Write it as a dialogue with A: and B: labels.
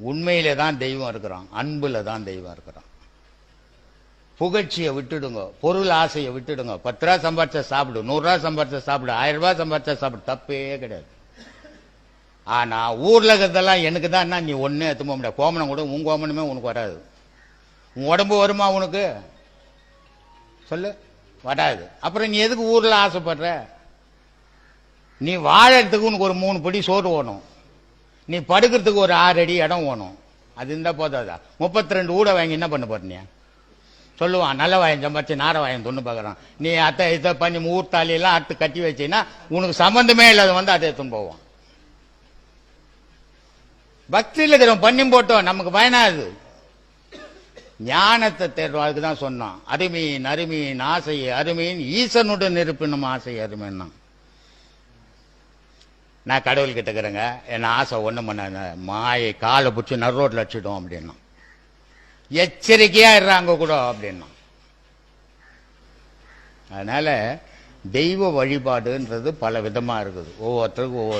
A: உண்மையிலே தான் தெய்வம் இருக்கிறான், அன்புல தான் தெய்வம் இருக்கிறான். புகழ்ச்சியை விட்டுடுங்க, பொருள் ஆசையை விட்டுடுங்க. 10 ரூபா சம்பாரிச்சா சாப்பிடு, 100 ரூபா சம்பாரிச்சா சாப்பிடு, 1000 ரூபாய் சம்பாரிச்சா சாப்பிடு, தப்பே கிடையாது. ஆனா ஊர்ல இருக்கிறதெல்லாம் எனக்கு தான், நீ ஒன்னே எத்தும்ப முடியாது. கோமணம் கூட உன் கோமணமே உனக்கு வராது. உன் உடம்பு வருமா உனக்கு? சொல்லு, வராது. அப்புறம் நீ எதுக்கு ஊர்ல ஆசைப்படுற? நீ வாழறதுக்கு உனக்கு ஒரு 3 படி சோறு வேணும், நீ படுக்கிறதுக்கு ஒரு 6 அடி இடம் வேணும். அது இருந்தா போதாதா? 32 ஊட வாங்கி என்ன பண்ண போற? நீ சொல்லுவான் நல்ல வாயம் சம்பாரிச்சு நார வாயம் தொண்ணு பார்க்கறான். நீ அத்தை இதை பண்ணி ஊர்த்தாலியெல்லாம் அறுத்து கட்டி வச்சீங்கன்னா உனக்கு சம்பந்தமே இல்லாத வந்து அதை எடுத்துன்னு போவான். பக்தியில் இருக்கிறவன் பண்ணியும் போட்டோம், நமக்கு பயனாது. ஞானத்தை தேர்வு, அதுக்குதான் சொன்னான் அருமையின் அருமையின் ஆசை அருமையின் ஈசனுடன் இருப்பினும் ஆசை அருமைன்னா. நான் கடவுள் கிட்ட இருக்கிறேங்க, என்ன ஆசை ஒண்ணும் பண்ண மாயை காலை பிடிச்சி நடு ரோட்ல அடிச்சிடும் அப்படின்னா. எச்சரிக்கையா இருறாங்க கூட அப்படின்னா. அதனால தெய்வ வழிபாடுன்றது பல விதமா இருக்குது, ஒவ்வொருத்தருக்கும் ஒவ்வொரு